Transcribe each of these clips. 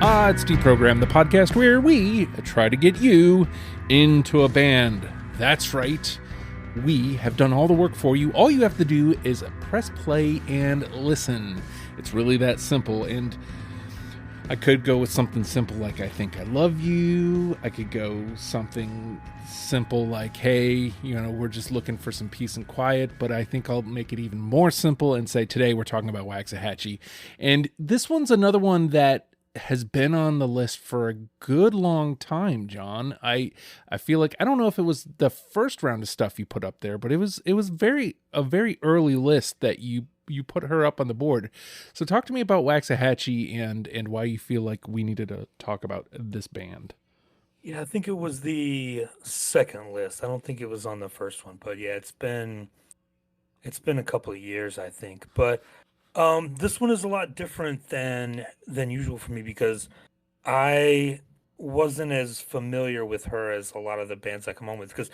It's Deprogram, the podcast where we try to get you into a band. That's right. We have done all the work for you. All you have to do is press play and listen. It's really that simple. And I could go with something simple like I think I love you. I could go something simple like, hey, we're just looking for some peace and quiet. But I think I'll make it even more simple and say today we're talking about Waxahatchee. And this one's another one that has been on the list for a good long time, John. I feel like, I don't know if it was the first round of stuff you put up there, but it was a very early list that you put her up on the board. So talk to me about Waxahatchee and why you feel like we needed to talk about this band. Yeah, I think it was the second list. I don't think it was on the first one, but yeah, it's been a couple of years, I think. But this one is a lot different than usual for me because I wasn't as familiar with her as a lot of the bands I come on with because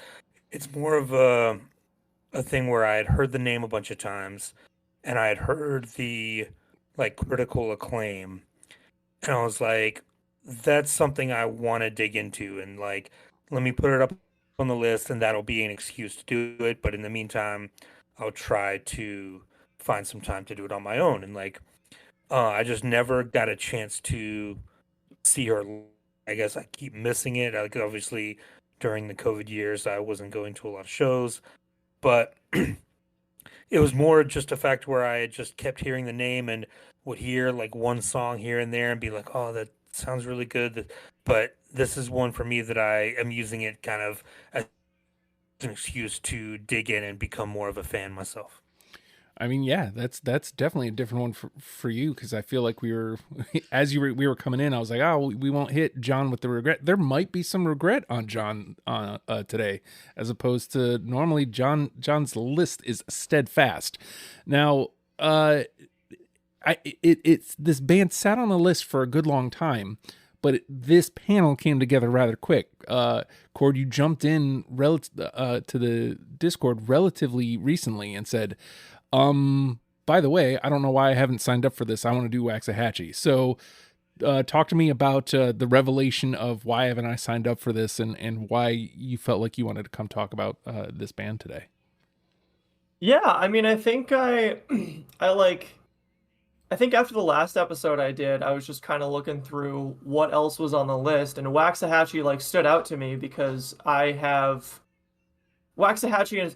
it's more of a thing where I had heard the name a bunch of times and I had heard the like critical acclaim and I was like, that's something I want to dig into and like let me put it up on the list and that'll be an excuse to do it. But in the meantime, I'll try to find some time to do it on my own. And like, I just never got a chance to see her. I guess I keep missing it. Like obviously during the COVID years, I wasn't going to a lot of shows, but it was more just a fact where I had just kept hearing the name and would hear like one song here and there and be like, oh, that sounds really good. But this is one for me that I am using it kind of as an excuse to dig in and become more of a fan myself. I mean, yeah, that's definitely a different one for you because I feel like we were, as we were coming in, I was like, oh, we won't hit John with the regret. There might be some regret on John today, as opposed to normally John's list is steadfast. Now, it's this band sat on the list for a good long time, but this panel came together rather quick. Cord, you jumped in to the Discord relatively recently and said, by the way, I don't know why I haven't signed up for this. I want to do Waxahatchee. So, talk to me about the revelation of why haven't I signed up for this and why you felt like you wanted to come talk about this band today. Yeah, I mean, I think I think after the last episode I did, I was just kind of looking through what else was on the list, and Waxahatchee like stood out to me because Waxahatchee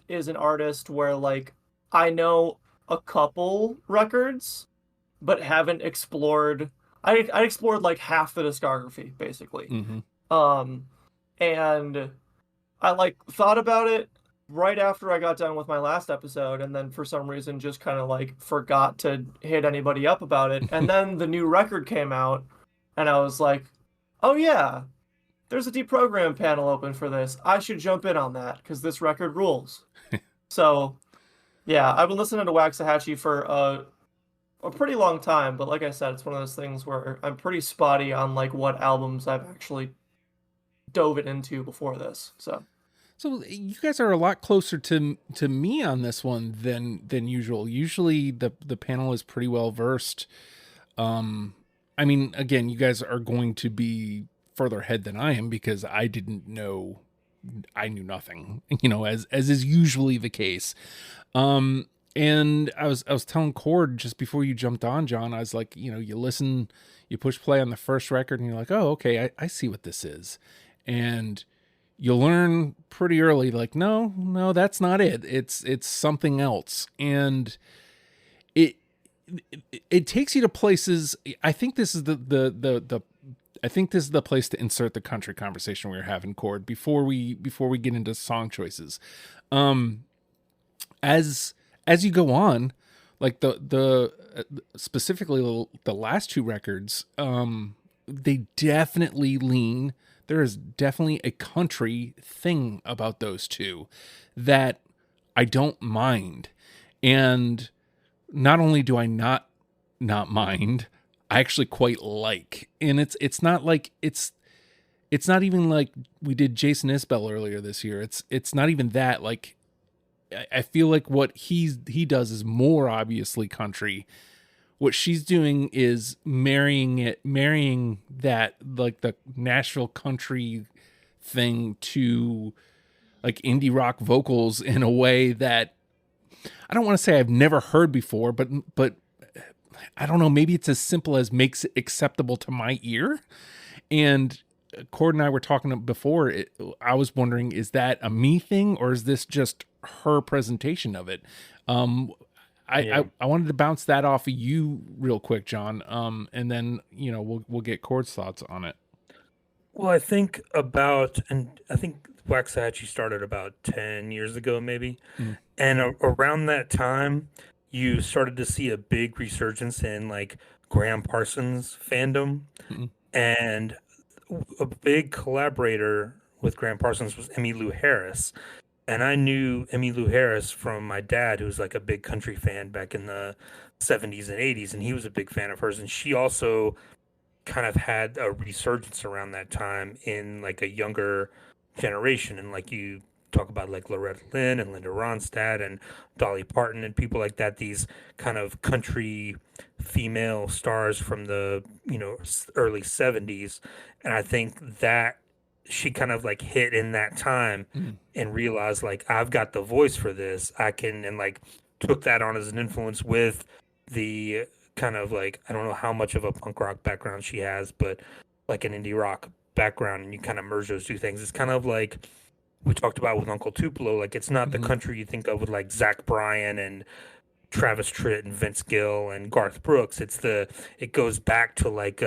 is an artist where like I know a couple records, but haven't explored. I explored like half the discography basically, Mm-hmm. and I like thought about it right after I got done with my last episode, and then for some reason just kind of like forgot to hit anybody up about it. And then the new record came out, and I was like, oh yeah, there's a deprogram panel open for this. I should jump in on that because this record rules. So yeah, I've been listening to Waxahatchee for a pretty long time, but like I said, it's one of those things where I'm pretty spotty on like what albums I've actually dove it into before this. So you guys are a lot closer to me on this one than usual. Usually the panel is pretty well versed. I mean, again, you guys are going to be further ahead than I am because I didn't know. I knew nothing, as is usually the case. And I was telling Cord just before you jumped on, John, I was like, you listen, you push play on the first record and you're like, oh, okay, I see what this is. And you'll learn pretty early, like, no, that's not it. It's something else. And it takes you to places. I think this is I think this is the place to insert the country conversation we were having, Cord, before we get into song choices. As you go on, like the specifically the last two records, they definitely lean. There is definitely a country thing about those two that I don't mind. And not only do I not mind, I actually quite like. And it's not like it's not even like we did Jason Isbell earlier this year. It's not even that. Like I feel like what he does is more obviously country, what she's doing is marrying that, like, the Nashville country thing to like indie rock vocals in a way that I don't want to say I've never heard before, but I don't know, maybe it's as simple as makes it acceptable to my ear. And Cord and I were talking before, I was wondering, is that a me thing or is this just her presentation of it? I wanted to bounce that off of you real quick, John. And then, we'll get Cord's thoughts on it. Well, I think Waxahatchee started about 10 years ago, maybe. Mm. And around that time, you started to see a big resurgence in like Graham Parsons fandom. Mm. And a big collaborator with Graham Parsons was Emmylou Harris. And I knew Emmylou Harris from my dad, who was like a big country fan back in the 70s and 80s. And he was a big fan of hers. And she also kind of had a resurgence around that time in like a younger generation. And like you talk about like Loretta Lynn and Linda Ronstadt and Dolly Parton and people like that, these kind of country female stars from the, early 70s. And I think that she kind of like hit in that time and realized like, I've got the voice for this. I can, and like took that on as an influence with the kind of like, I don't know how much of a punk rock background she has, but like an indie rock background, and you kind of merge those two things. It's kind of like we talked about with Uncle Tupelo. Like, it's not the country you think of with like Zach Bryan and Travis Tritt and Vince Gill and Garth Brooks. It goes back to like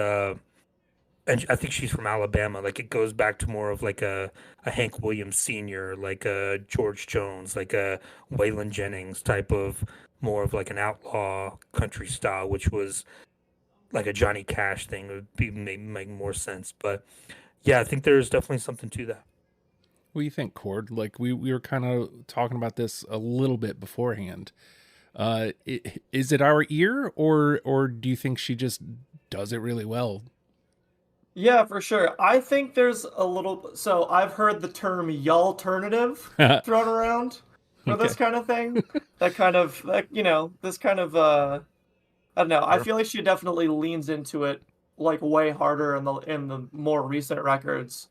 and I think she's from Alabama. Like, it goes back to more of like a Hank Williams Sr., like a George Jones, like a Waylon Jennings type of, more of like an outlaw country style, which was like a Johnny Cash thing. It would make more sense. But yeah, I think there's definitely something to that. What do you think, Cord? Like, we were kind of talking about this a little bit beforehand. Is it our ear, or do you think she just does it really well? Yeah, for sure. I think there's a little. So I've heard the term "y'alternative" thrown around for this kind of thing. This kind of. I don't know. I feel like she definitely leans into it like way harder in the more recent records.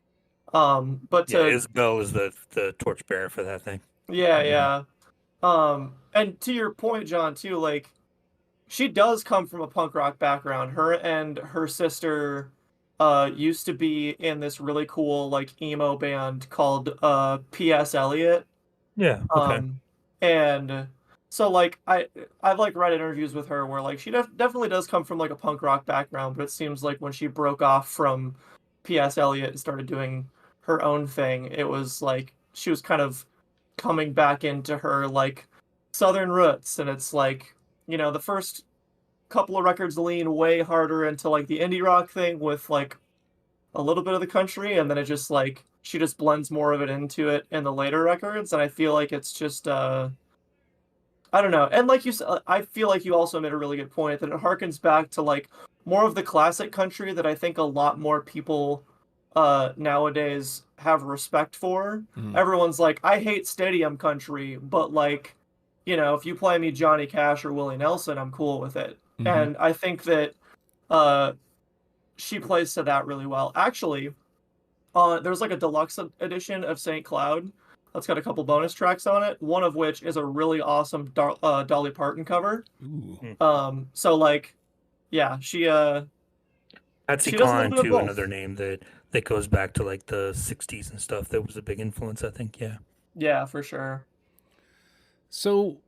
But Isabel is the torchbearer for that thing. Yeah. And to your point, John, too, like she does come from a punk rock background. Her and her sister used to be in this really cool like emo band called P.S. Eliot. Yeah. Okay. And so like I've like read interviews with her where like she definitely does come from like a punk rock background, but it seems like when she broke off from P.S. Eliot and started doing her own thing, it was like she was kind of coming back into her like southern roots. And it's like, the first couple of records lean way harder into like the indie rock thing with like a little bit of the country, and then it just like she just blends more of it into it in the later records. And I feel like it's just I don't know. And like you said, I feel like you also made a really good point that it harkens back to like more of the classic country that I think a lot more people nowadays have respect for. Everyone's like, I hate stadium country, but like, if you play me Johnny Cash or Willie Nelson, I'm cool with it. And I think that she plays to that really well. Actually, there's like a deluxe edition of St. Cloud that's got a couple bonus tracks on it, one of which is a really awesome Dolly Parton cover. Ooh. So like, yeah, she Patsy Cline too, another name that goes back to like the 60s and stuff. That was a big influence, I think. Yeah, for sure. So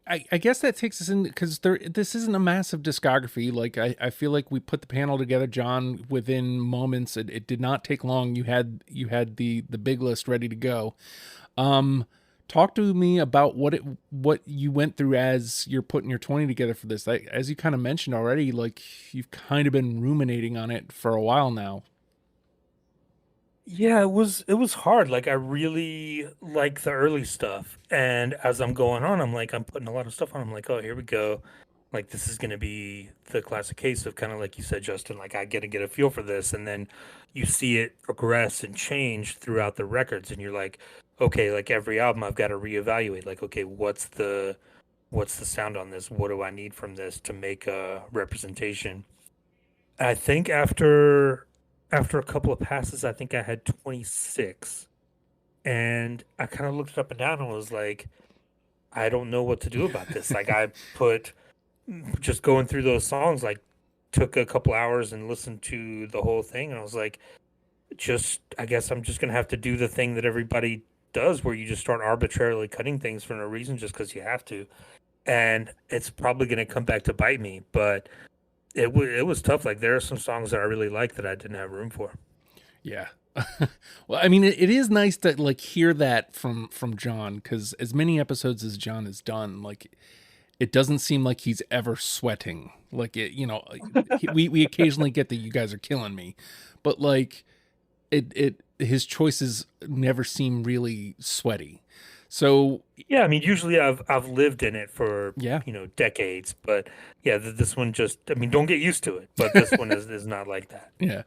I guess that takes us in, because this isn't a massive discography. Like, I feel like we put the panel together, John, within moments. It did not take long. You had the big list ready to go. Talk to me about what you went through as you're putting your 20 together for this. Like, as you kind of mentioned already, like you've kind of been ruminating on it for a while now. Yeah, it was hard. Like, I really like the early stuff, and as I'm going on, I'm putting a lot of stuff on. I'm like, oh, here we go. Like, this is gonna be the classic case of kind of like you said, Justin. Like, I get a feel for this, and then you see it progress and change throughout the records, and you're like, okay, like every album, I've got to reevaluate. Like, okay, what's the what's the sound on this? What do I need from this to make a representation? I think after a couple of passes, I think I had 26, and I kind of looked it up and down and was like, I don't know what to do about this. Like I put just going through those songs, like took a couple hours and listened to the whole thing, and I was like, just I guess I'm just gonna have to do the thing that everybody does, where you just start arbitrarily cutting things for no reason just because you have to, and it's probably gonna come back to bite me. But it was tough. Like there are some songs that I really like that I didn't have room for. Yeah. Well, I mean, it is nice to like hear that from John, because as many episodes as John has done, like it doesn't seem like he's ever sweating. Like it, we occasionally get that you guys are killing me, but like his choices never seem really sweaty. So Yeah, I mean, usually I've lived in it for yeah, decades, but yeah, this one just I mean, don't get used to it. But this one is not like that. yeah.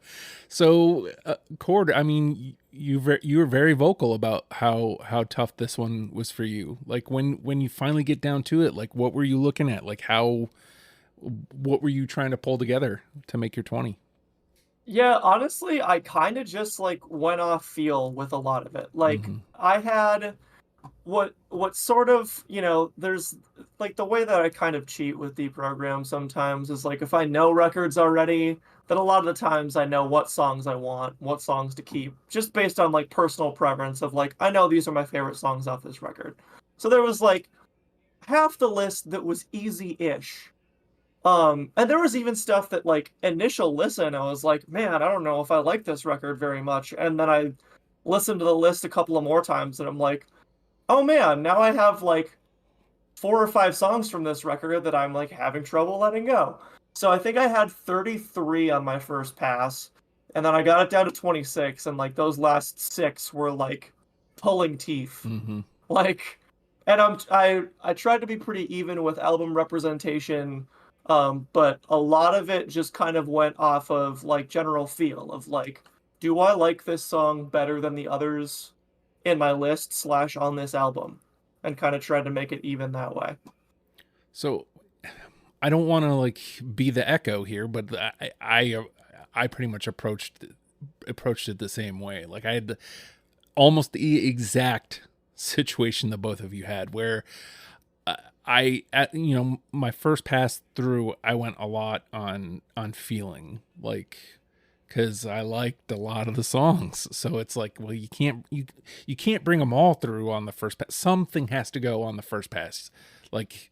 So Cord, I mean, you were very vocal about how tough this one was for you. Like when you finally get down to it, like what were you looking at? Like what were you trying to pull together to make your 20? Yeah, honestly, I kind of just like went off feel with a lot of it. Like Mm-hmm. I had what sort of, there's like the way that I kind of cheat with the program sometimes is like if I know records already, then a lot of the times I know what songs I want, what songs to keep, just based on like personal preference of like I know these are my favorite songs off this record. So there was like half the list that was easy-ish. And there was even stuff that like initial listen, I was like, man, I don't know if I like this record very much. And then I listened to the list a couple of more times and I'm like, oh man, now I have like 4 or 5 songs from this record that I'm like having trouble letting go. So I think I had 33 on my first pass, and then I got it down to 26, and like those last 6 were like pulling teeth. Mm-hmm. Like, and I tried to be pretty even with album representation, but a lot of it just kind of went off of like general feel of like, do I like this song better than the others in my list / on this album, and kind of tried to make it even that way. So I don't want to like be the echo here, but I pretty much approached it the same way. Like I had almost the exact situation that both of you had, where my first pass through, I went a lot on feeling, like, because I liked a lot of the songs. So it's like, well, you can't bring them all through on the first pass. Something has to go on the first pass. Like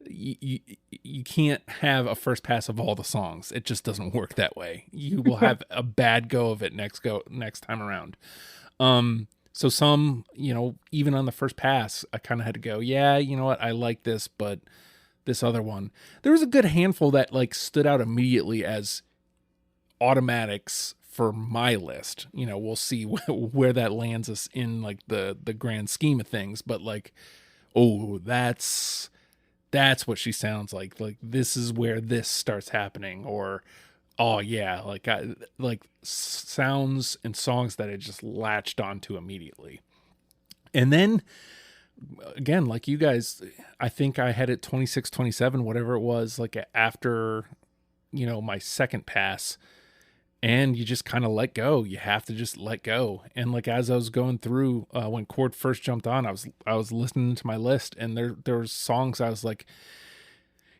you can't have a first pass of all the songs. It just doesn't work that way. You will have a bad go of it next time around. So some, even on the first pass, I kind of had to go, yeah, you know what? I like this, but this other one, there was a good handful that like stood out immediately as automatics for my list. We'll see where that lands us in like the grand scheme of things, but like, oh, that's what she sounds like this is where this starts happening, or oh yeah, like sounds and songs that I just latched onto immediately. And then again, like you guys, I think I had it 26, 27, whatever it was, like after my second pass. And you just kind of let go. You have to just let go. And like as I was going through, when Cord first jumped on, I was listening to my list, and there was songs I was like,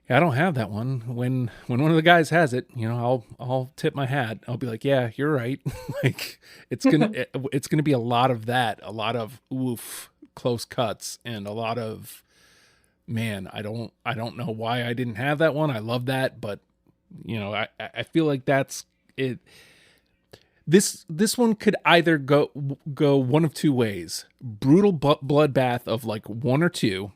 yeah, I don't have that one. When one of the guys has it, I'll tip my hat. I'll be like, yeah, you're right. Like it's gonna be a lot of that, a lot of oof, close cuts, and a lot of, man, I don't know why I didn't have that one. I love that, but I feel like that's it. This one could either go one of two ways: brutal bloodbath of like 1 or 2,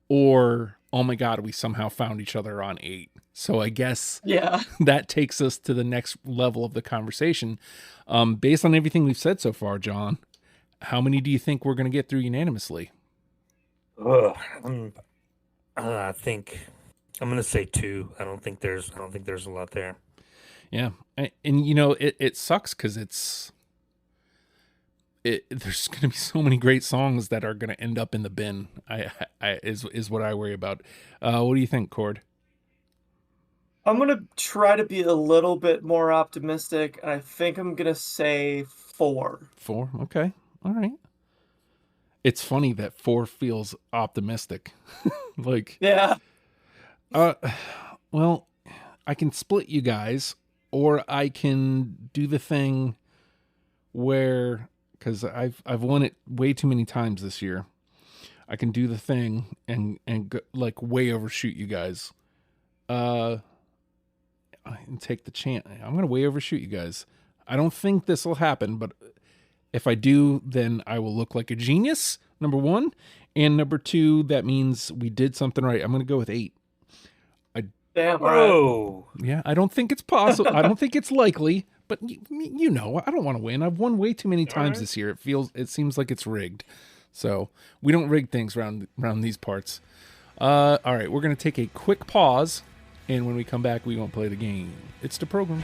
or oh my god, we somehow found each other on 8. So I guess Yeah. that takes us to the next level of the conversation. Based on everything we've said so far, John, how many do you think we're going to get through unanimously? I think I'm going to say 2. I don't think there's a lot there. Yeah. And it sucks because there's going to be so many great songs that are going to end up in the bin. Is what I worry about. What do you think, Cord? I'm gonna try to be a little bit more optimistic, and I think I'm gonna say 4. 4? Okay. All right. It's funny that 4 feels optimistic. Like, Yeah. well, I can split you guys, or I can do the thing where, because I've won it way too many times this year, I can do the thing and go, like, way overshoot you guys. And take the chance. I'm gonna way overshoot you guys. I don't think this will happen, but if I do, then I will look like a genius. Number 1, and number 2, that means we did something right. I'm gonna go with 8. Damn. Whoa. Yeah, I don't think it's possible. I don't think it's likely, but you know, I don't want to win. I've won way too many times this year. It seems like it's rigged. So we don't rig things around these parts. All right, we're gonna take a quick pause, and when we come back, we won't play the game. It's the program.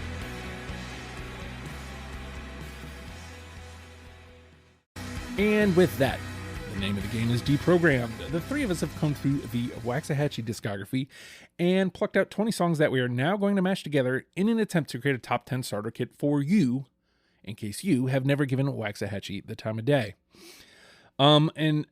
And with that, the name of the game is Deprogrammed. The 3 of us have come through the Waxahatchee discography and plucked out 20 songs that we are now going to mash together in an attempt to create a top 10 starter kit for you, in case you have never given Waxahatchee the time of day. And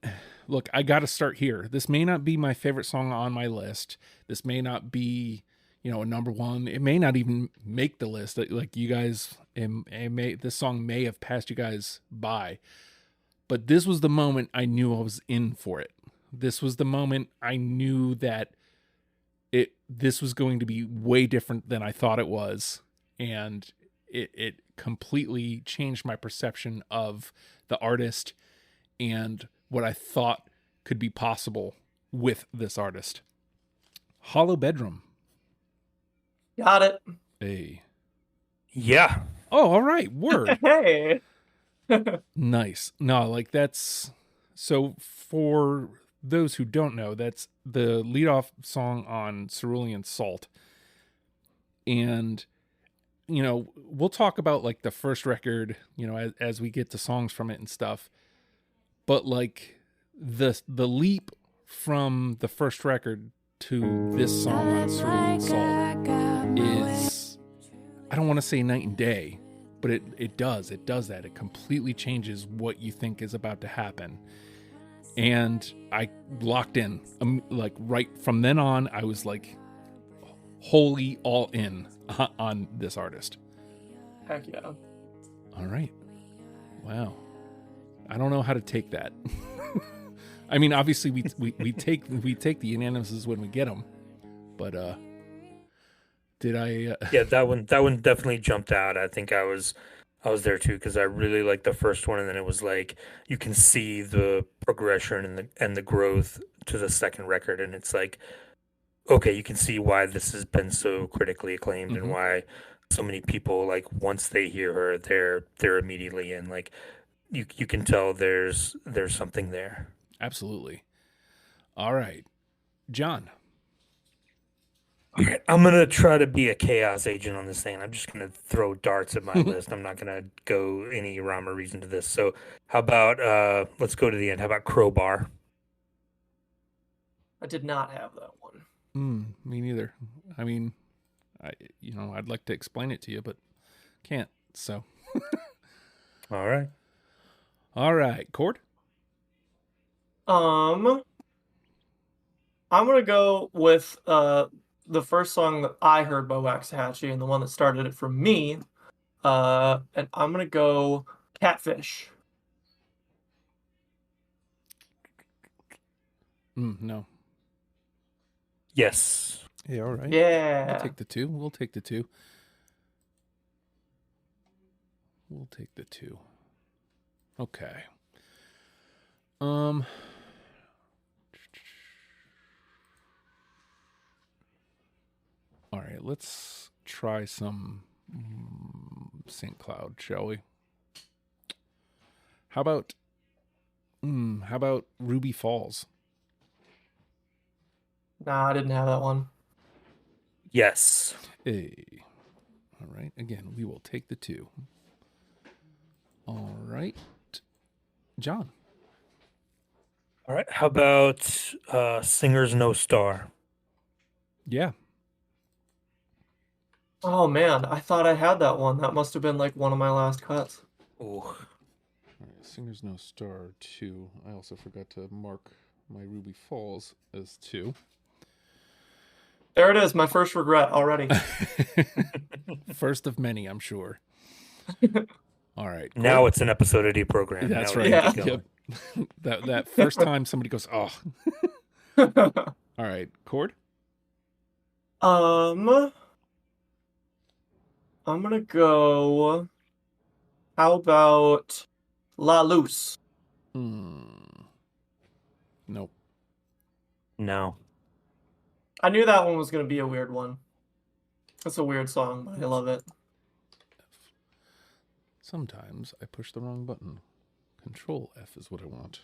look, I got to start here. This may not be my favorite song on my list. This may not be, a number 1. It may not even make the list. Like, you guys, this song may have passed you guys by. But this was the moment I knew I was in for it. This was the moment I knew that this was going to be way different than I thought it was. And it completely changed my perception of the artist and what I thought could be possible with this artist. Hollow Bedroom. Got it. Hey. Yeah. Oh, all right. Word. Hey. Nice. No, like, that's, so for those who don't know, that's the leadoff song on Cerulean Salt. And, we'll talk about, like, the first record, as we get to songs from it and stuff. But, like, the leap from the first record to this song on Cerulean Salt is, I don't want to say night and day, but it does that. It completely changes what you think is about to happen. And I locked in, like, right from then on. I was like wholly all in on this artist. Heck yeah. All right. Wow. I don't know how to take that. I mean, obviously we take the unanimouses when we get them, but did I? Yeah, that one definitely jumped out. I think I was there too, because I really liked the first one, and then it was like you can see the progression and the growth to the second record, and it's like, okay, you can see why this has been so critically acclaimed, Mm-hmm. and why so many people, like, once they hear her, they're immediately in. Like, you can tell there's something there. Absolutely. All right, John. All right, I'm gonna try to be a chaos agent on this thing. I'm just gonna throw darts at my list. I'm not gonna go any rhyme or reason to this. So how about let's go to the end. How about Crowbar? I did not have that one. Me neither. I mean, I'd like to explain it to you, but can't. So. All right, Cord. I'm gonna go with the first song that I heard by Waxahatchee and the one that started it for me. And I'm gonna go Catfish. No. yes. Yeah, all right. Yeah. We'll take the 2. We'll take the 2. Okay. All right, let's try some St. Cloud, shall we? How about Ruby Falls? Nah, I didn't have that one. Yes. Hey. All right. Again, we will take the 2. All right. John. All right. How about Singer's No Star? Yeah. Oh man, I thought I had that one. That must have been like one of my last cuts. Ooh. All right, Singer's No Star 2. I also forgot to mark my Ruby Falls as 2. There it is, my first regret already. First of many, I'm sure. All right. Now Cord? it's an episode of program. That's Now right. Yeah. Yep. that first time somebody goes, oh. All right. Cord? I'm gonna go. How about La Luz? Nope. No. I knew that one was gonna be a weird one. It's a weird song, but I love it. Sometimes I push the wrong button. Control F is what I want.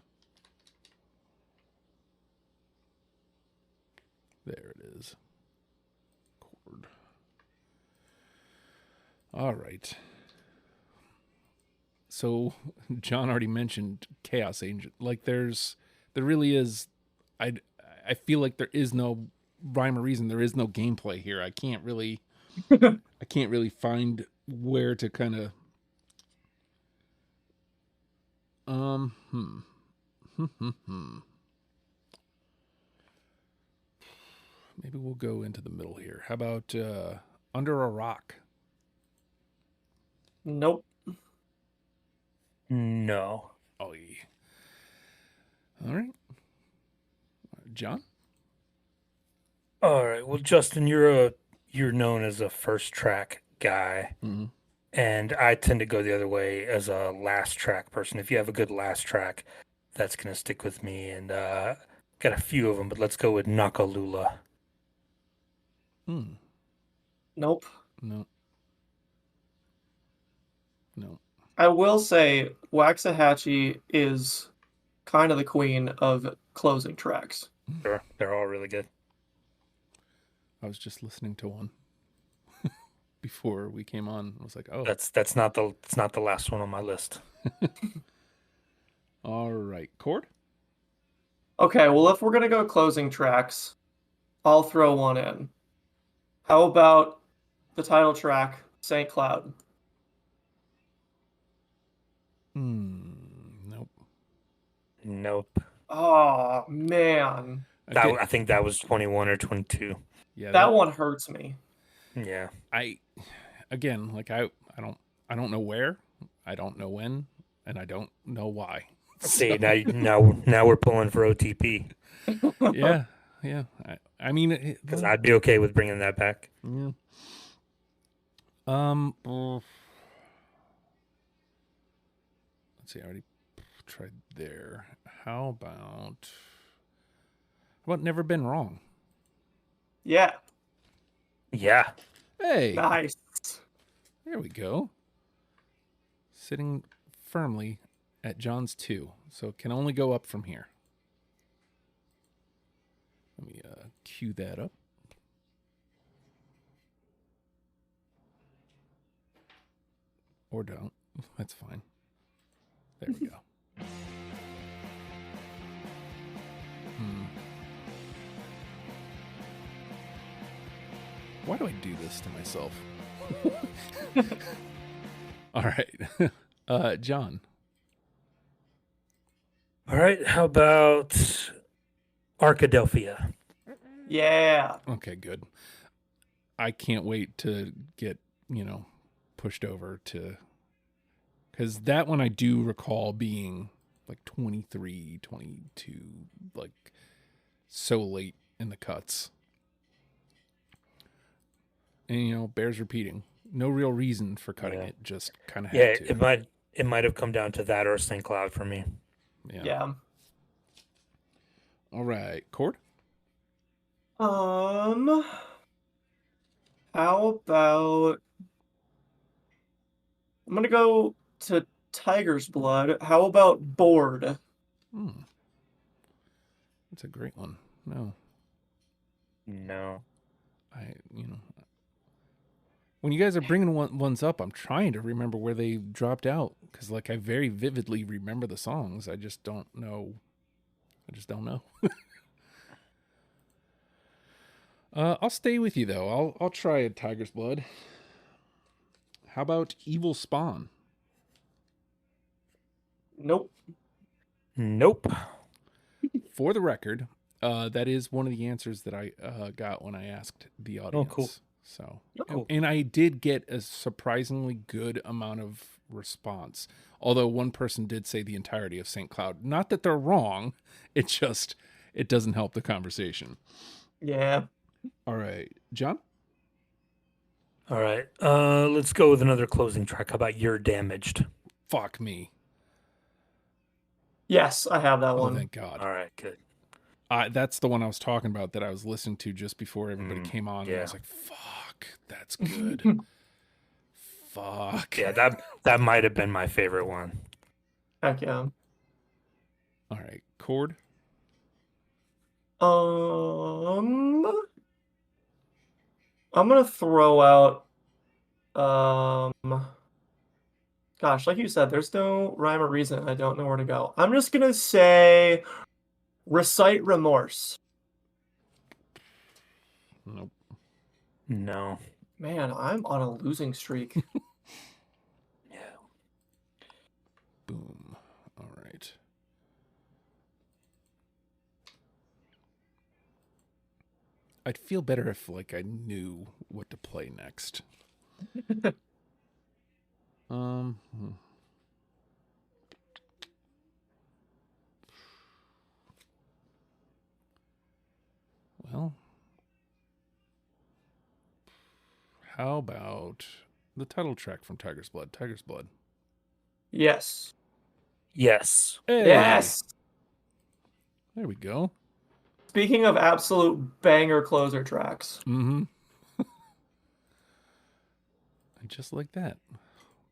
There it is. Chord. All right. So John already mentioned Chaos Angel. Like there really is. I feel like there is no rhyme or reason. There is no gameplay here. I can't really find where to kind of. Maybe we'll go into the middle here. How about Under a Rock? Nope. No. Oh, yeah. All right. John? All right. Well, Justin, you're known as a first track guy, Mm-hmm. and I tend to go the other way as a last track person. If you have a good last track, that's gonna stick with me. And got a few of them, but let's go with Nakalula. Nope. No. No. I will say Waxahatchee is kind of the queen of closing tracks. Sure, they're all really good. I was just listening to one before we came on. I was like, oh. That's not the last one on my list. All right. Chord? Okay, well, if we're gonna go closing tracks, I'll throw one in. How about the title track, St. Cloud? Nope. Nope. Oh man, I think that was 21 or 22. Yeah, that one hurts me. Yeah. I don't know where, I don't know when, and I don't know why. See, now we're pulling for OTP. Yeah. I mean, Because I'd be okay with bringing that back. yeah. Let's see. I already tried there. How about Never Been Wrong? Yeah, Yeah. Hey, nice. there we go. Sitting firmly at John's 2, so it can only go up from here. Let me cue that up. Or don't. That's fine. There we go. Why do I do this to myself? All right. John. All right. How about Arkadelphia? Yeah. Okay, good. I can't wait to get, pushed over to... Because that one I do recall being like 23, 22, like so late in the cuts. And, bears repeating. No real reason for cutting it, just kind of had to. It might have come down to that or St. Cloud for me. Yeah. All right. Chord? How about I'm gonna go to Tiger's Blood. How about Bored? That's a great one. No. No. When you guys are bringing ones up, I'm trying to remember where they dropped out because, like, I very vividly remember the songs. I just don't know. I'll stay with you though. I'll try a Tiger's Blood. How about Evil Spawn? Nope. Nope. For the record, that is one of the answers that I got when I asked the audience. Oh, cool. So, Cool. and I did get a surprisingly good amount of response. Although one person did say the entirety of St. Cloud. Not that they're wrong. It doesn't help the conversation. Yeah. All right, John? All right. Let's go with another closing track. How about You're Damaged? Fuck me. Yes, I have that Oh, one. thank God. All right, good. That's the one I was talking about that I was listening to just before everybody came on. And I yeah. was like, fuck, that's good. Fuck. Yeah, that might have been my favorite one. Heck yeah. All right, Chord. I'm gonna throw out gosh, like you said, there's no rhyme or reason. I don't know where to go. I'm just gonna say Recite Remorse. Nope. No. Man, I'm on a losing streak. Yeah. Boom. All right. I'd feel better if, like, I knew what to play next. Well, how about the title track from Tiger's Blood? Tiger's Blood. Yes. Yes. Hey, Yes. there we go. Speaking of absolute banger closer tracks. Mm-hmm. Just like that.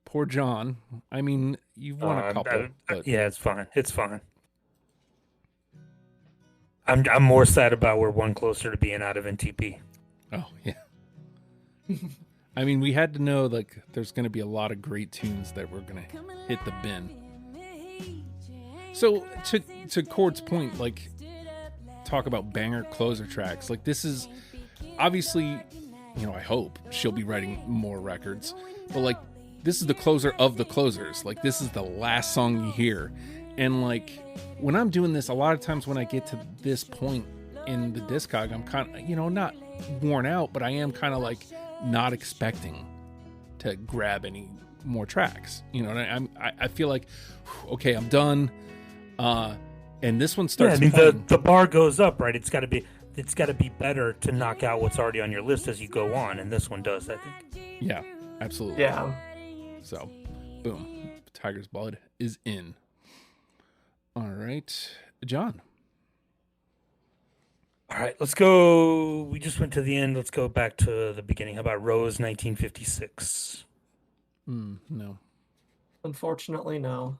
Poor John. I mean, you've won a couple, but yeah, it's fine. It's fine. I'm more sad about we're one closer to being out of NTP. oh yeah. I mean, we had to know, like, there's going to be a lot of great tunes that we're going to hit the bin. So to Chord's point, like, talk about banger closer tracks. Like, this is obviously, you know, I hope she'll be writing more records, but, like, this is the closer of the closers. Like, this is the last song you hear. And, like, when I'm doing this, a lot of times when I get to this point in the discog, I'm kind of, you know, not worn out, but I am kind of, like, not expecting to grab any more tracks. You know, and I feel like, okay, I'm done. And this one starts. Yeah, I mean, the bar goes up, right? It's got to be better to knock out what's already on your list as you go on, and this one does, I think. Yeah, absolutely. Yeah. So, boom, Tiger's Blood is in. All right, John. All right, let's go. We just went to the end. Let's go back to the beginning. How about Rose 1956? No. Unfortunately, no.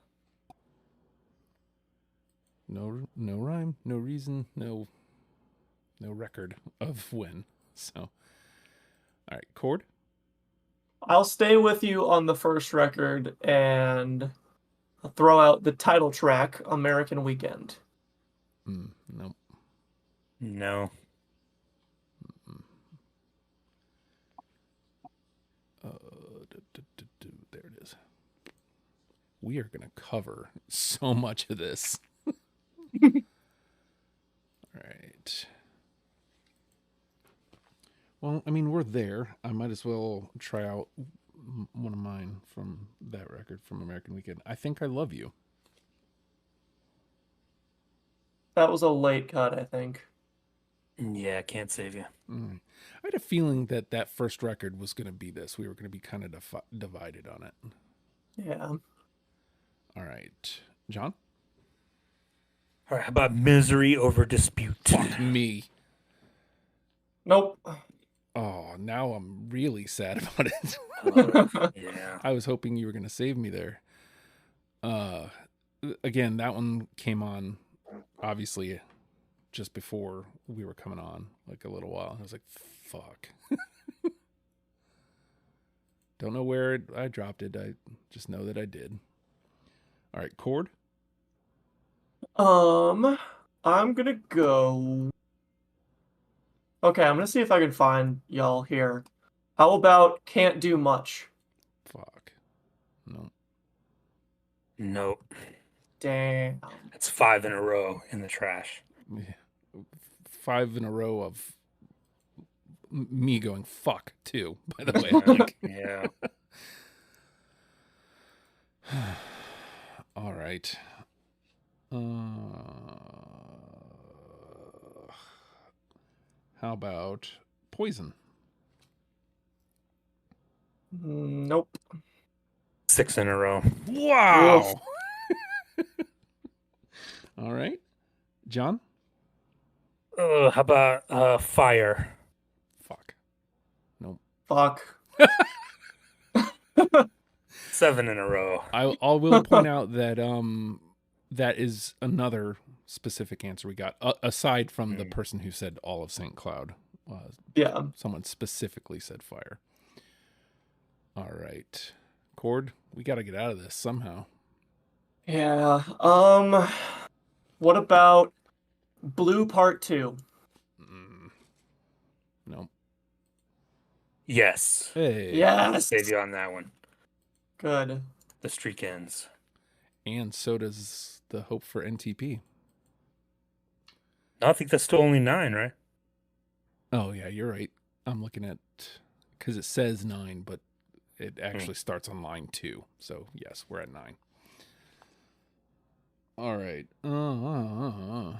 No rhyme, no reason, no record of when. So, all right, Chord. I'll stay with you on the first record and I'll throw out the title track, American Weekend. No. No. There it is. We are going to cover so much of this. All right. Well, I mean, we're there. I might as well try out one of mine from that record from American Weekend. I Think I Love You. That was a late cut, I think. Yeah, I can't save you. I had a feeling that first record was going to be this. We were going to be kind of divided on it. Yeah. All right. John? All right, how about Misery Over Dispute? Fuck me. Nope. Oh, now I'm really sad about it. Yeah. I was hoping you were going to save me there. Again, that one came on, obviously, just before we were coming on, like a little while. I was like, fuck. Don't know where I dropped it. I just know that I did. All right, Cord. I'm gonna go. Okay, I'm gonna see if I can find y'all here. How about can't do much? Fuck. No. Nope. Damn. It's 5 in a row in the trash. 5 in a row of me going fuck too. By the way, Yeah. All right. How about poison? Nope. 6 in a row. Wow. All right, John. How about fire? Fuck. Nope. Fuck. 7 in a row. I will point out that that is another specific answer we got aside from the person who said all of St. Cloud. Yeah. Someone specifically said fire. All right, Cord, we got to get out of this somehow. Yeah. What about Blue Part 2? No. Yes. Hey. Yes. Save you on that one. Good. The streak ends. And so does the hope for NTP. No, I think that's still only 9, right? Oh, yeah, you're right. I'm looking at, because it says 9, but it actually starts on line 2. So, yes, we're at 9. All right. All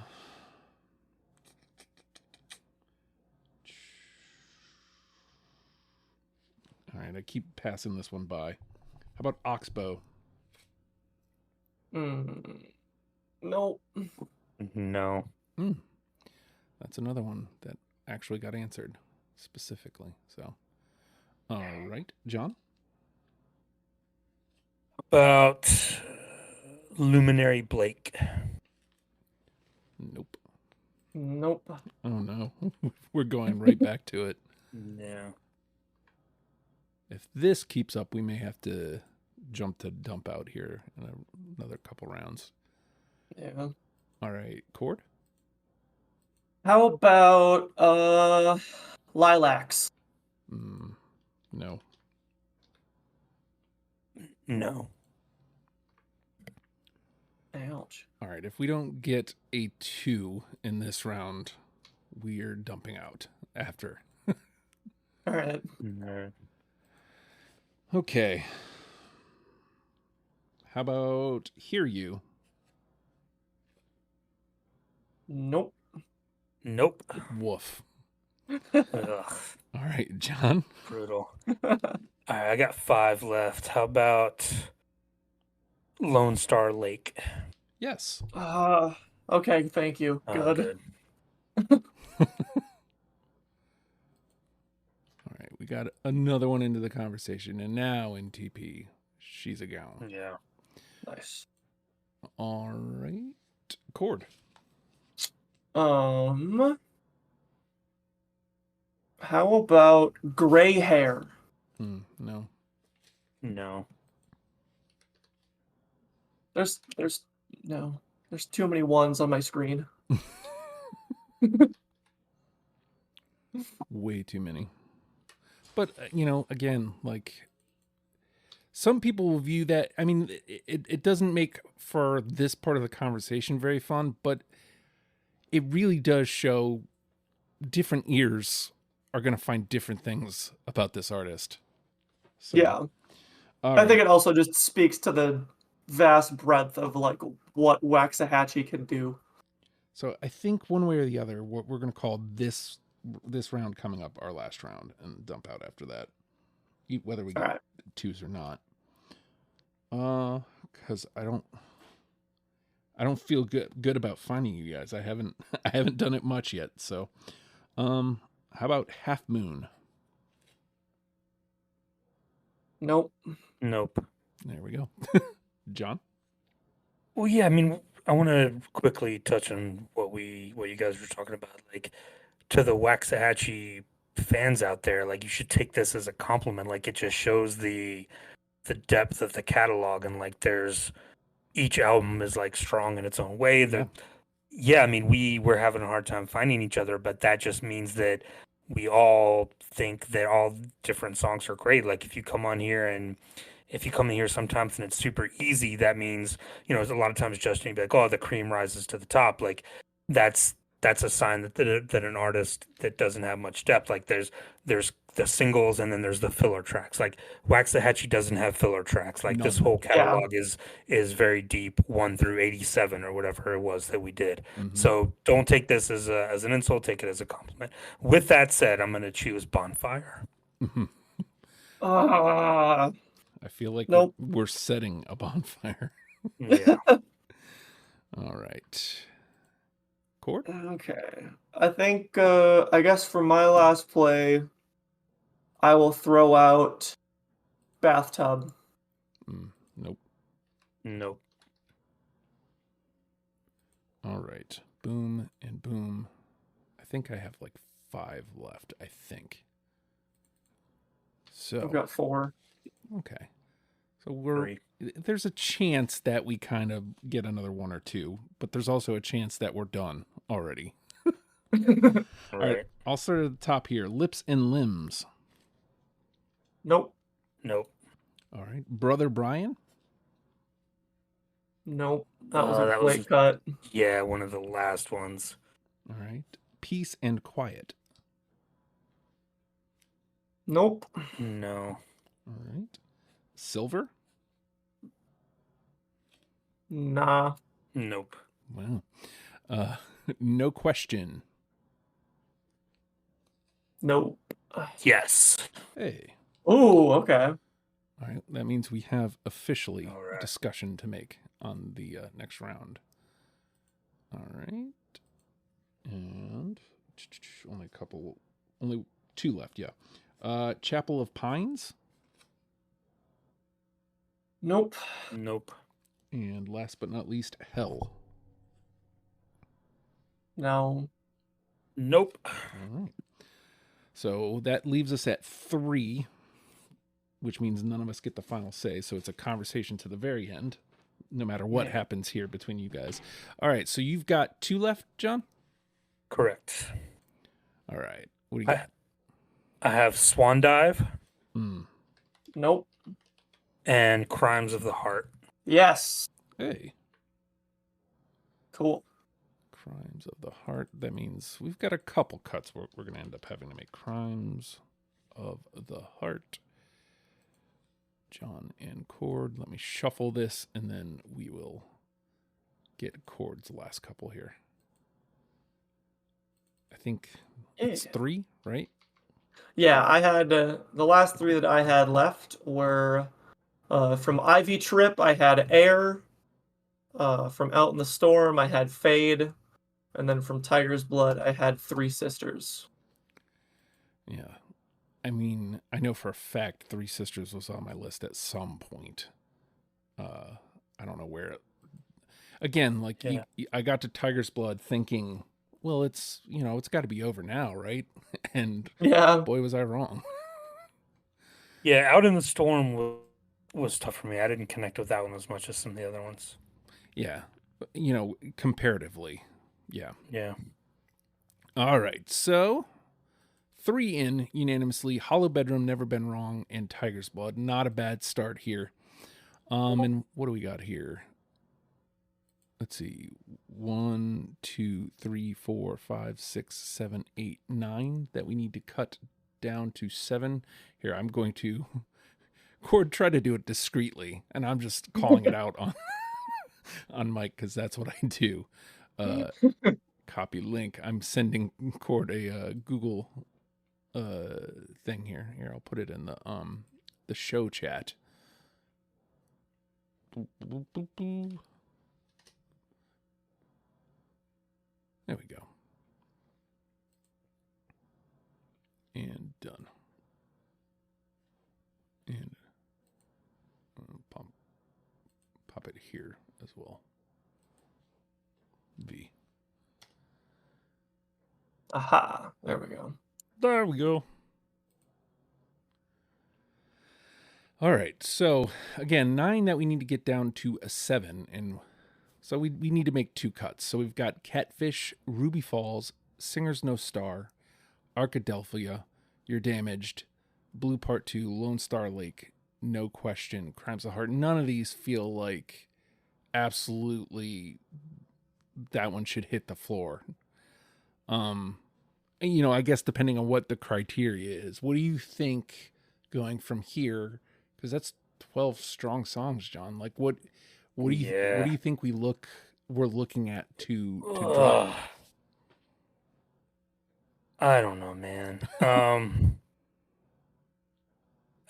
right, I keep passing this one by. How about Oxbow? Nope. No. That's another one that actually got answered specifically. So, all right, John? About Luminary Blake. Nope. Nope. Oh, no. We're going right back to it. Yeah. If this keeps up, we may have to jump to dump out here in another couple rounds. Yeah. All right, Cord? How about Lilacs? No. No. Ouch. All right, if we don't get a 2 in this round, we're dumping out after. All right. No. Okay. How about Hear You? Nope. Nope. Woof. Ugh, All right, John? brutal. All right, I got 5 left. How about Lone Star Lake? Yes. Okay, thank you. Oh, Good. All right, we got another one into the conversation, and now in TP, she's a gown. Yeah. Nice. All right, Cord. How about gray hair? No. No. There's too many ones on my screen. Way too many. But, again, like, some people will view that. I mean, it doesn't make for this part of the conversation very fun, but it really does show different ears are going to find different things about this artist. So, Yeah. I think it also just speaks to the vast breadth of like what Waxahatchee can do. So I think one way or the other, what we're going to call this round coming up our last round and dump out after that, whether we get 2s or not. Because I don't feel good about finding you guys. I haven't done it much yet. So, how about Half Moon? Nope. Nope. There we go. John? Well, yeah, I mean, I want to quickly touch on what you guys were talking about, like to the Waxahatchee fans out there, like you should take this as a compliment. Like it just shows the depth of the catalog, and like there's each album is like strong in its own way. Yeah. Yeah, I mean, we were having a hard time finding each other, but that just means that we all think that all different songs are great. Like if you come on here and if you come in here sometimes and it's super easy, that means, you know, a lot of times Justin you'd be like, oh, the cream rises to the top. Like that's that's a sign that an artist that doesn't have much depth. Like there's the singles and then there's the filler tracks. Like Waxahatchee doesn't have filler tracks. Like this None. whole Yeah. catalog is very deep, 1 through 87 or whatever it was that we did. Mhm. So don't take this as an insult. Take it as a compliment. With that said, I'm going to choose Bonfire. Ah, I feel like Nope. we're setting a bonfire. Yeah. All right. Cord? okay. I think, I guess for my last play, I will throw out Bathtub. Nope. Nope. All right. Boom and boom. I think I have like 5 left, I think. So, I've got 4. okay. So we're 3. there's a chance that we kind of get another 1 or 2, but there's also a chance that we're done already. Right. All right. I'll start at the top here. Lips and Limbs. Nope. Nope. All right. Brother Brian. Nope. That was a that quick was- cut. Yeah, one of the last ones. All right. Peace and Quiet. Nope. No. All right. Silver. Nah. Nope. Wow. No Question. Nope. Yes. Hey. Ooh, okay. All right. That means we have officially All right. discussion to make on the next round. All right. And only 2 left. Yeah. Chapel of Pines. Nope. Nope. And last but not least, Hell. No. Nope. All right. So that leaves us at 3, which means none of us get the final say. So it's a conversation to the very end, no matter what happens here between you guys. All right. So you've got 2 left, John? Correct. All right. What do you got? I have Swan Dive Nope. and Crimes of the Heart. Yes. Hey. Cool. Crimes of the Heart. That means we've got a couple cuts we're going to end up having to make. Crimes of the Heart. John and Cord. Let me shuffle this, and then we will get Cord's last couple here. I think it's 3, right? Yeah, I had the last 3 that I had left were from Ivy Trip, I had Air. From Out in the Storm, I had Fade. And then from Tiger's Blood, I had 3 Sisters. Yeah. I mean, I know for a fact 3 Sisters was on my list at some point. I don't know where. Again, like I got to Tiger's Blood thinking, well, it's got to be over now, right? And Yeah. boy, was I wrong. Yeah, Out in the Storm was tough for me. I didn't connect with that one as much as some of the other ones. Yeah. Comparatively. Yeah. Yeah. All right. So 3 in unanimously. Hollow Bedroom, Never Been Wrong, and Tiger's Blood. Not a bad start here. And what do we got here? Let's see. 1, 2, 3, 4, 5, 6, 7, 8, 9 that we need to cut down to 7. Here, I'm going to try to do it discreetly, and I'm just calling it out on Mike because that's what I do. Copy link. I'm sending Cord a Google thing here. Here, I'll put it in the show chat. There we go. And done. And pop it here as well. V. Aha. There we go. There we go. All right. So again, 9 that we need to get down to a 7. And so we need to make 2 cuts. So we've got Catfish, Ruby Falls, Singer's No Star, Arkadelphia, You're Damaged, Blue Part 2, Lone Star Lake, No Question, Crimes of the Heart. None of these feel like absolutely that one should hit the floor. I guess depending on what the criteria is. What do you think going from here? Because that's 12 strong songs, John. Like what do you think we're looking at to drop? I don't know, man. I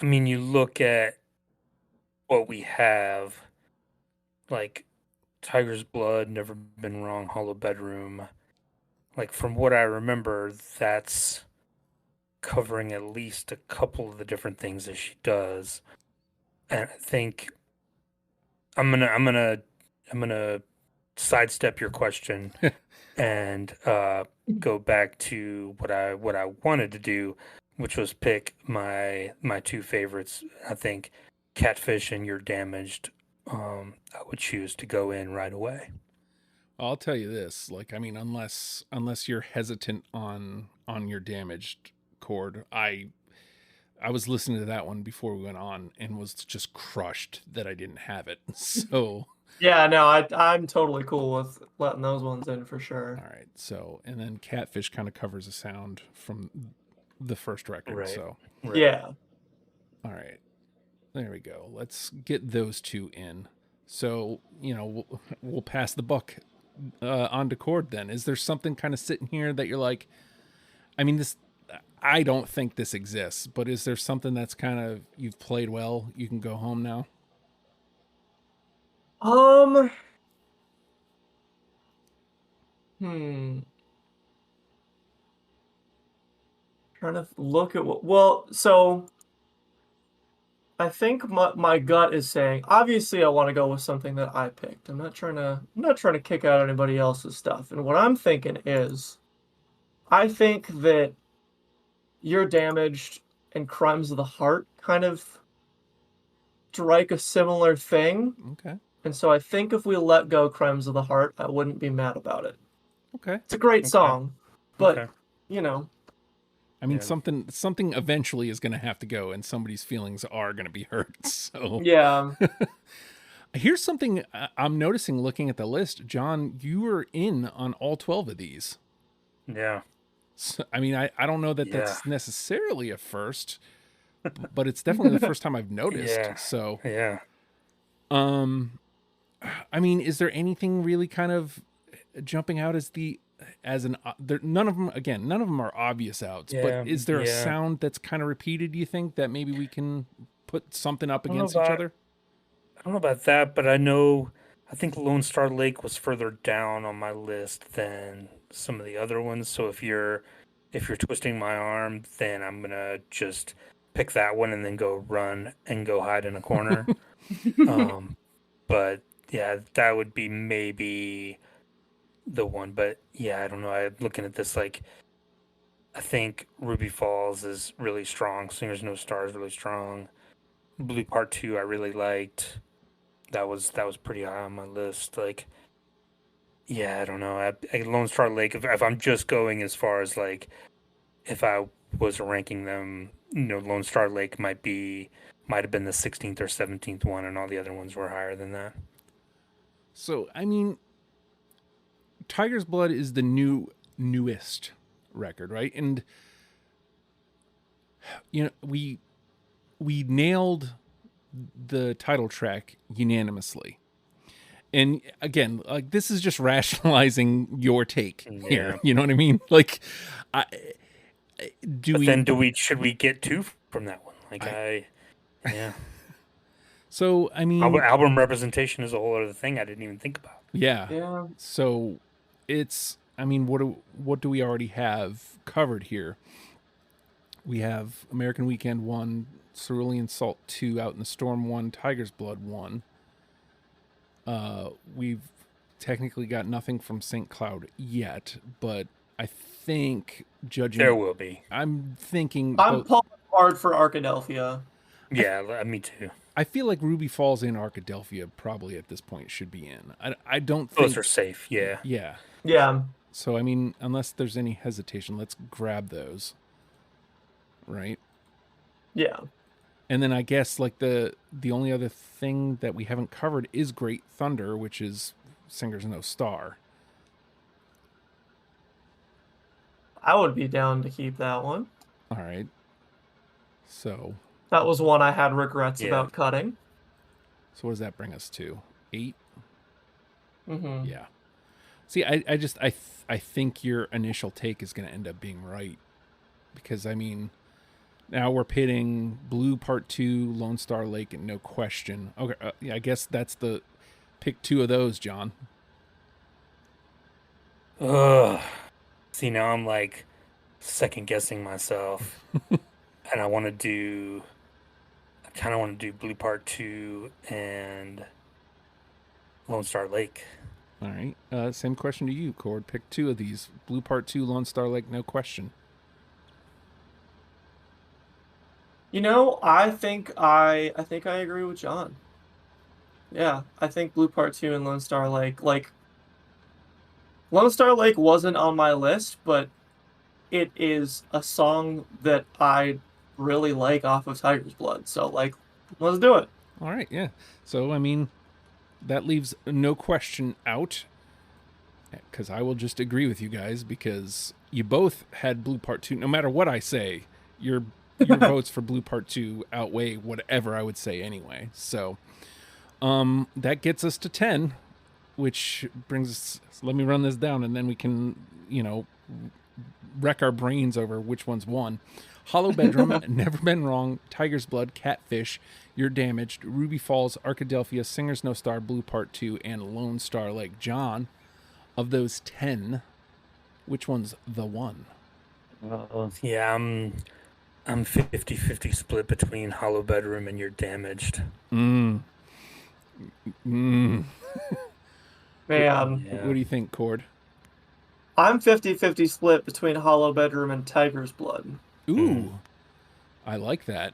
mean, you look at what we have, like Tiger's Blood, Never Been Wrong, Hollow Bedroom. Like from what I remember, that's covering at least a couple of the different things that she does. And I think I'm gonna sidestep your question and go back to what I wanted to do, which was pick my 2 favorites. I think Catfish and You're Damaged. I would choose to go in right away. I'll tell you this, like, I mean, unless you're hesitant on Your Damaged chord, I was listening to that one before we went on and was just crushed that I didn't have it. So yeah, no, I'm totally cool with letting those ones in for sure. All right. So, and then Catfish kind of covers a sound from the first record. Right. So, Right. Yeah. All right. There we go. Let's get those 2 in. So, we'll pass the buck on to chord then. Is there something kind of sitting here that you're like, I mean, I don't think this exists, but is there something that's kind of, you've played well, you can go home now? Trying to look at so I think my gut is saying, obviously I want to go with something that I picked. I'm not trying to kick out anybody else's stuff. And what I'm thinking is, I think that You're Damaged and Crimes of the Heart kind of strike a similar thing. Okay. And so I think if we let go Crimes of the Heart, I wouldn't be mad about it. Okay. It's a great song, but I mean, something eventually is going to have to go, and somebody's feelings are going to be hurt. So yeah. Here's something I'm noticing looking at the list. John, you were in on all 12 of these. Yeah. So, I mean, I don't know that that's necessarily a first, but it's definitely the first time I've noticed. Yeah. So yeah. I mean, is there anything really kind of jumping out none of them are obvious outs, but is there a sound that's kind of repeated, do you think, that maybe we can put something up against each other? I don't know about that, but I think Lone Star Lake was further down on my list than some of the other ones. So if you're twisting my arm, then I'm gonna just pick that one and then go run and go hide in a corner. But yeah, that would be maybe the one. But yeah, I don't know. I'm looking at this, like, I think Ruby Falls is really strong. Singer's No Star is really strong. Blue Part 2 I really liked. That was pretty high on my list. Like, yeah, I don't know. Lone Star Lake, if I'm just going as far as, like, if I was ranking them, Lone Star Lake might have been the 16th or 17th one, and all the other ones were higher than that. So, I mean, Tiger's Blood is the newest record, right? And we nailed the title track unanimously. And again, like, this is just rationalizing your take here. You know what I mean? Like, should we get 2 from that one? Like, yeah. So, I mean, album representation is a whole other thing I didn't even think about. Yeah. So it's, I mean, what do we already have covered here? We have American Weekend 1, Cerulean Salt 2, Out in the Storm 1, Tiger's Blood 1. We've technically got nothing from St. Cloud yet, but I think judging. There will be. I'm thinking. I'm pulling hard for Arkadelphia. Yeah, me too. I feel like Ruby Falls and Arkadelphia probably at this point should be in. I don't think Those are safe. Yeah. Yeah. Yeah. So I mean, unless there's any hesitation, let's grab those. Right? Yeah. And then I guess like the only other thing that we haven't covered is Great Thunder, which is Singers No Star. I would be down to keep that one. All right. So that was one I had regrets about cutting. So what does that bring us to? 8? Mm-hmm. Yeah. See, I think your initial take is going to end up being right. Because, I mean, now we're pitting Blue Part 2, Lone Star Lake, and No Question. Okay, I guess that's the... Pick 2 of those, John. Ugh. See, now I'm like second-guessing myself. And I kind of want to do Blue Part 2 and Lone Star Lake. All right. Same question to you, Cord. Pick 2 of these. Blue Part 2, Lone Star Lake, No Question. You know, I think I agree with John. Yeah, I think Blue Part 2 and Lone Star Lake, like, Lone Star Lake wasn't on my list, but it is a song that I really like off of Tiger's Blood. So, like, let's do it. All right, yeah. So, I mean, that leaves No Question out, because I will just agree with you guys, because you both had Blue Part 2. No matter what I say, your votes for Blue Part 2 outweigh whatever I would say anyway. So, that gets us to 10, which brings us... Let me run this down, and then we can, wreck our brains over which one's won. Hollow Bedroom, Never Been Wrong, Tiger's Blood, Catfish, You're Damaged, Ruby Falls, Arkadelphia, Singers No Star, Blue Part 2, and Lone Star Lake. John, of those 10, which one's the one? Yeah, I'm 50-50 split between Hollow Bedroom and You're Damaged. Man. What do you think, Cord? I'm 50-50 split between Hollow Bedroom and Tiger's Blood. Ooh, I like that.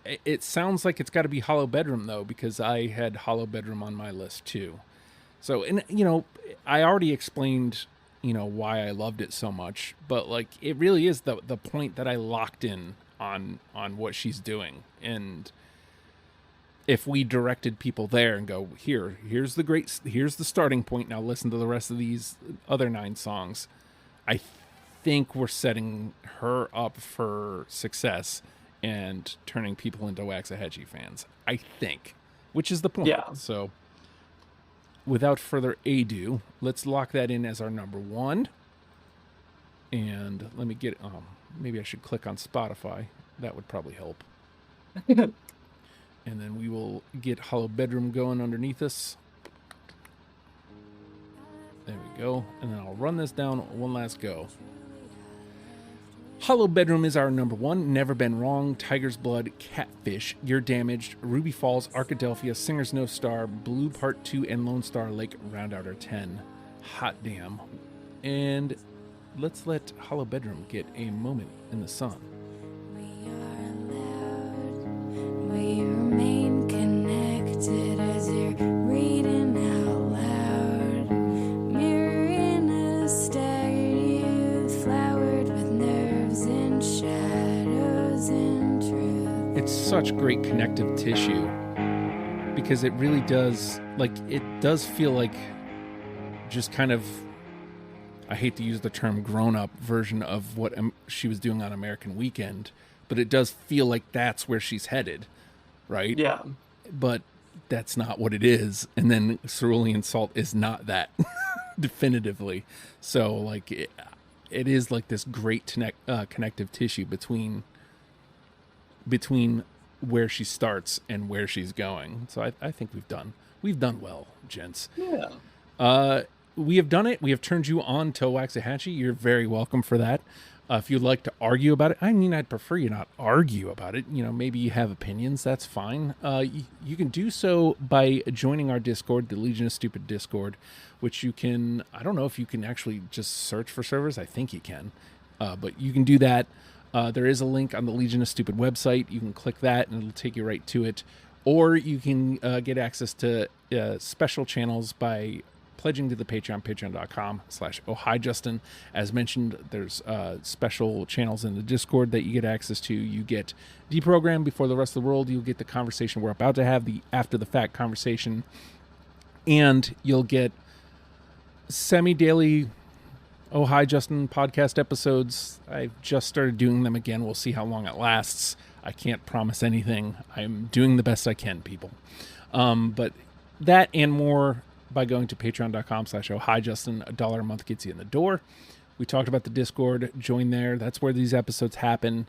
It sounds like it's got to be Hollow Bedroom, though, because I had Hollow Bedroom on my list, too. So, and, I already explained, why I loved it so much, but, like, it really is the point that I locked in on what she's doing. And if we directed people there and go, here's the starting point, now listen to the rest of these other 9 songs, I think we're setting her up for success and turning people into Waxahatchee fans. I think, which is the point. Yeah. So, without further ado, let's lock that in as our number 1. And let me get. Maybe I should click on Spotify. That would probably help. And then we will get Hollow Bedroom going underneath us. There we go. And then I'll run this down one last go. Hollow Bedroom is our number 1. Never Been Wrong, Tiger's Blood, Catfish, You're Damaged, Ruby Falls, Arkadelphia, Singers No Star, Blue Part 2, and Lone Star Lake round out our 10. Hot damn. And let's let Hollow Bedroom get a moment in the sun. We are allowed. We remain connected as you're reading out loud. Mirror in a staggered youth, flowered with nerves and shadows and truth. It's such great connective tissue because it really does, it does feel like just kind of, I hate to use the term grown-up version of what she was doing on American Weekend, but it does feel like that's where she's headed, right? Yeah. But that's not what it is. And then Cerulean Salt is not that, definitively. So, it is like this great connective tissue between where she starts and where she's going. So I think we've done well, gents. Yeah. We have done it. We have turned you on to Waxahatchee. You're very welcome for that. If you'd like to argue about it, I mean, I'd prefer you not argue about it. Maybe you have opinions. That's fine. You can do so by joining our Discord, the Legion of Stupid Discord, which you can, I don't know if you can actually just search for servers. I think you can. But you can do that. There is a link on the Legion of Stupid website. You can click that and it'll take you right to it. Or you can get access to special channels by pledging to the Patreon, patreon.com/ohijustin. As mentioned, there's special channels in the Discord that you get access to. You get deprogrammed before the rest of the world. You'll get the conversation we're about to have, the after-the-fact conversation. And you'll get semi-daily Oh Hi Justin podcast episodes. I've just started doing them again. We'll see how long it lasts. I can't promise anything. I'm doing the best I can, people. But that and more by going to patreon.com/ohijustin. $1 a month gets you in the door. We talked about the Discord. Join there. That's where these episodes happen.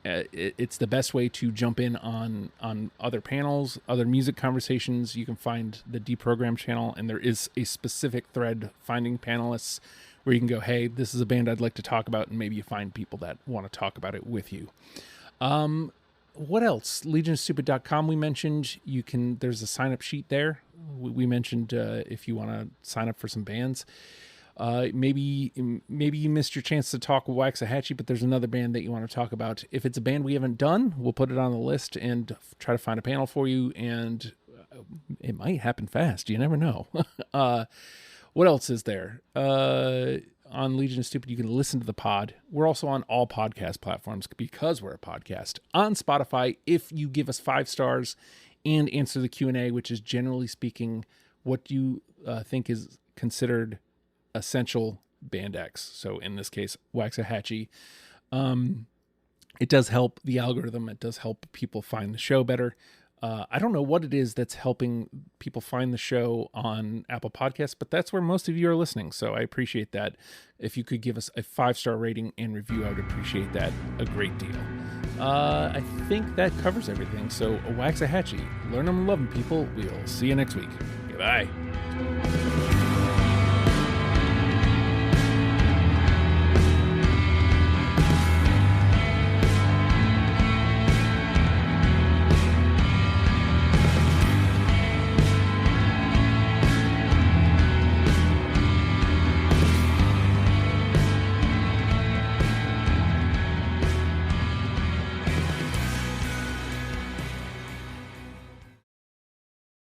It's the best way to jump in on other panels, other music conversations. You can find the Deprogram channel, and there is a specific thread finding panelists where you can go, hey, this is a band I'd like to talk about, and maybe you find people that want to talk about it with you. What else? legionstupid.com we mentioned. There's a sign-up sheet there. We mentioned if you want to sign up for some bands. Maybe you missed your chance to talk with Waxahatchee, but there's another band that you want to talk about. If it's a band we haven't done, we'll put it on the list and try to find a panel for you, and it might happen fast. You never know. What else is there? On Legion of Stupid, you can listen to the pod. We're also on all podcast platforms because we're a podcast. On Spotify, if you give us 5 stars and answer the Q&A, which is generally speaking, what do you think is considered essential band X? So in this case, Waxahatchee. It does help the algorithm. It does help people find the show better. I don't know what it is that's helping people find the show on Apple Podcasts, but that's where most of you are listening. So I appreciate that. If you could give us a 5-star rating and review, I would appreciate that a great deal. I think that covers everything. So Waxahatchee, learn them and love them, people. We'll see you next week. Goodbye.